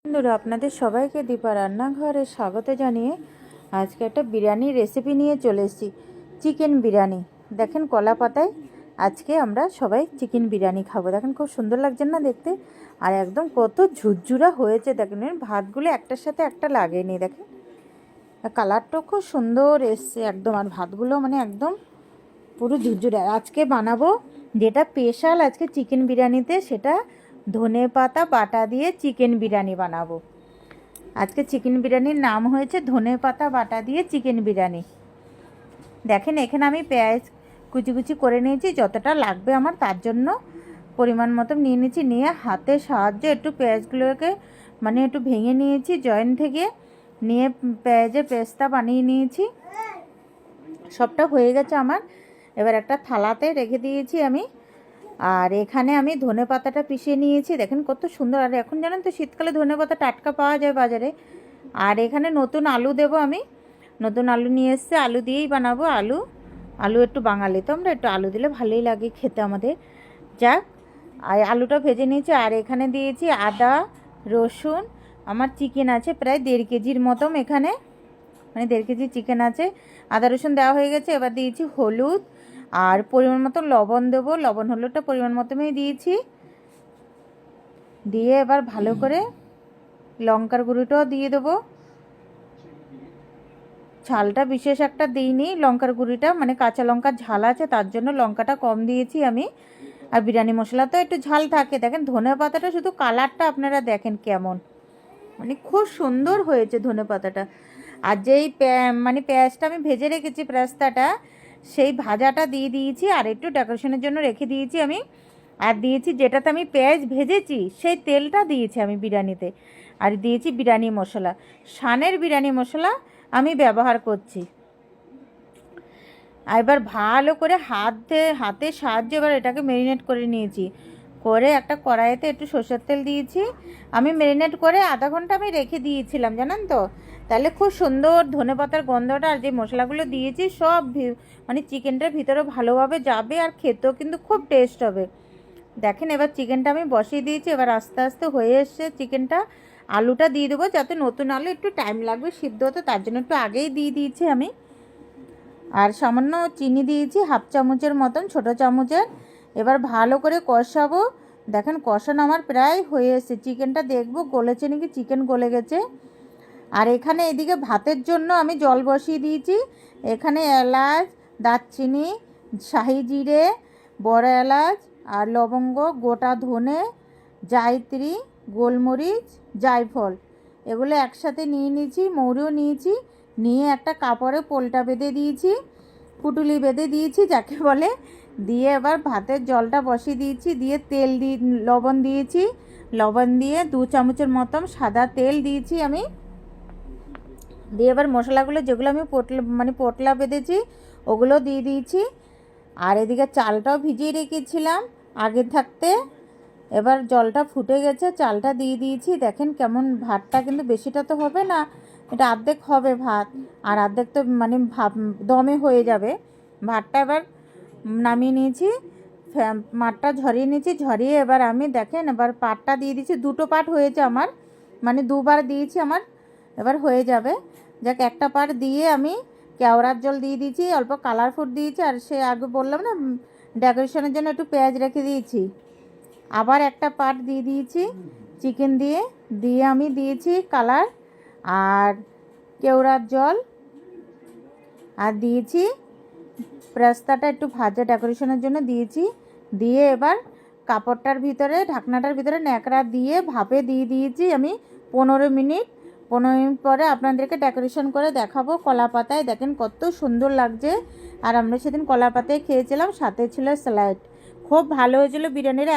বন্ধুরা, আপনাদের সবাইকে দীপা রান্নাঘরে স্বাগত জানিয়ে আজকে একটা বিরিয়ানির রেসিপি নিয়ে চলে এসেছি। চিকেন বিরিয়ানি। দেখেন কলা পাতায় আজকে আমরা সবাই চিকেন বিরিয়ানি খাবো। দেখেন খুব সুন্দর লাগছে না দেখতে, আর একদম কত ঝুরঝুরা হয়েছে। দেখেন ভাতগুলো একটার সাথে একটা লাগেনি, দেখেন কালারটাও খুব সুন্দর এসছে একদম, আর ভাতগুলো মানে একদম পুরো ঝুরঝুরে। আজকে বানাবো যেটা স্পেশাল আজকে চিকেন বিরিয়ানিতে, সেটা ধনেপাতা বাটা দিয়ে চিকেন বিরিয়ানি বানাবো। আজকে চিকেন বিরিয়ানির নাম হয়েছে ধনেপাতা বাটা দিয়ে চিকেন বিরিয়ানি। দেখেন এখানে আমি পেঁয়াজ কুচি কুচি করে নিয়েছি, যতটা লাগবে আমার তার জন্য পরিমাণ মতো নিয়ে নিয়েছি। নিয়ে হাতের সাহায্যে একটু পেঁয়াজগুলোকে মানে একটু ভেঙে নিয়েছি জয়েন্ট থেকে, নিয়ে পেঁয়াজের পেস্তা বানিয়ে নিয়েছি। সবটা হয়ে গেছে আমার। এবার একটা থালাতে রেখে দিয়েছি আমি। আর এখানে আমি ধনেপাতাটা পিষে নিয়েছি, দেখেন কত সুন্দর। আর এখন জানেন তো শীতকালে ধনেপাতা টাটকা পাওয়া যায় বাজারে। আর এখানে নতুন আলু দেব আমি, নতুন আলু নিয়ে এসছে, আলু দিয়েই বানাবো। আলু একটু বাঙালি তো আমরা, একটু আলু দিলে ভালোই লাগে খেতে আমাদের। যাক, আর আলুটা ভেজে নিয়েছি। আর এখানে দিয়েছি আদা রসুন। আমার চিকেন আছে প্রায় 1.5 কেজির মতন, এখানে মানে 1.5 কেজি চিকেন আছে। আদা রসুন দেওয়া হয়ে গেছে। এবার দিয়েছি হলুদ আর পরিমাণ মতো লবণ দেবো। লবণ হলুদটা পরিমাণ মতনই দিয়েছি। দিয়ে এবার ভালো করে লঙ্কার গুঁড়োটাও দিয়ে দেবো। ঝালটা বিশেষ একটা দিইনি লঙ্কার গুঁড়িটা, মানে কাঁচা লঙ্কার ঝাল আছে তার জন্য লঙ্কাটা কম দিয়েছি আমি। আর বিরিয়ানি মশলা তো একটু ঝাল থাকে। দেখেন ধনে পাতাটা শুধু কালারটা আপনারা দেখেন কেমন, মানে খুব সুন্দর হয়েছে ধনে পাতাটা। আর যেই মানে পেঁয়াজটা আমি ভেজে রেখেছি পেঁয়াজটা, সেই ভাজাটা দিয়ে দিয়েছি। আর একটু ডেকোরেশনের জন্য রেখে দিয়েছি আমি। আর দিয়েছি যেটাতে আমি পেঁয়াজ ভেজেছি সেই তেলটা দিয়েছি আমি বিরিয়ানিতে। আর দিয়েছি বিরিয়ানি মশলা, শানের বিরিয়ানি মশলা আমি ব্যবহার করছি। আর এবার ভালো করে হাতের সাহায্যে এবার এটাকে ম্যারিনেট করে নিয়েছি। করে একটা কড়াইতে একটু সরষের তেল দিয়েছি। আমি ম্যারিনেট করে আধা ঘন্টা আমি রেখে দিয়েছিলাম জানেন তো। তাহলে খুব সুন্দর ধনেপাতার গন্ধটা আর যে মশলাগুলো দিয়েছি সব মানে চিকেনটার ভিতরে ভালোভাবে যাবে, আর খেতেও কিন্তু খুব টেস্ট হবে। দেখেন এবার চিকেনটা আমি বসিয়ে দিয়েছি। এবার আস্তে আস্তে হয়ে এসছে চিকেনটা। আলুটা দিয়ে দেবো, যাতে নতুন আলু একটু টাইম লাগবে সিদ্ধ হতে, তার জন্য একটু আগেই দিয়ে দিয়েছি আমি। আর সামান্য চিনি দিয়েছি 1/2 চামচের মতন, ছোটো চামচের। এবার ভালো করে কষাবো। দেখেন কষানো আমার প্রায় হয়ে এসেছে। চিকেনটা দেখবো গলেছে নাকি, চিকেন গলে গেছে। আর এখানে এদিকে ভাতের জন্য আমি জল বসিয়ে দিয়েছি। এখানে এলাচ, দারচিনি, শাহি জিরে, বড় এলাচ আর লবঙ্গ, গোটা ধনে, জায়ত্রী, গোলমরিচ, জায়ফল এগুলো একসাথে নিয়ে নিয়েছি। মৌরিও নিয়েছি। নিয়ে একটা কাপড়ে পোলটা বেঁধে দিয়েছি, পুটুলি বেঁধে দিয়েছি যাকে বলে। দিয়ে এবার ভাতের জলটা বসিয়ে দিয়েছি। দিয়ে তেল দিয়ে লবণ দিয়েছি। লবণ দিয়ে 2 চামচের মতন সাদা তেল দিয়েছি আমি। দিয়ে এবার মশলাগুলো যেগুলো আমি পোটলা বেঁধেছি ওগুলো দিয়ে দিয়েছি। আর এদিকে চালটাও ভিজিয়ে রেখেছিলাম আগে থাকতে। এবার জলটা ফুটে গেছে, চালটা দিয়ে দিয়েছি। দেখেন কেমন, ভাতটা কিন্তু বেশিটা তো হবে না, এটা অর্ধেক হবে ভাত, আর অর্ধেক তো মানে দমে হয়ে যাবে ভাতটা। এবার নামিয়ে নিয়েছি, মাঠটা ঝরিয়ে নিয়েছি। ঝরিয়ে এবার আমি দেখেন এবার পাটটা দিয়ে দিয়েছি। 2টো পাট হয়েছে আমার, মানে 2বার দিয়েছি আমার, এবার হয়ে যাবে। যাক, একটা পাট দিয়ে আমি কেওড়ার জল দিয়ে দিয়েছি, অল্প কালার ফুড দিয়েছি। আর সে আগে বললাম না ডেকোরেশনের জন্য একটু পেঁয়াজ রেখে দিয়েছি, আবার একটা পাট দিয়ে দিয়েছি চিকেন দিয়ে। দিয়ে আমি দিয়েছি কালার আর কেওড়ার জল, আর দিয়েছি পেস্তাটা একটু ভাজা ডেকোরেশনের জন্য দিয়েছি। দিয়ে এবার কাপড়টার ভিতরে, ঢাকনাটার ভিতরে ন্যাকড়া দিয়ে ভাপে দিয়ে দিয়েছি আমি 15 মিনিট। 15 মিনিট পরে আপনাদেরকে ডেকোরেশন করে দেখাবো কলা পাতায়। দেখেন কত সুন্দর লাগছে। আর আমরা সেদিন কলা পাতায় খেয়েছিলাম, সাথে ছিল স্যালাড। খুব ভালো হয়েছিল বিরিয়ানির।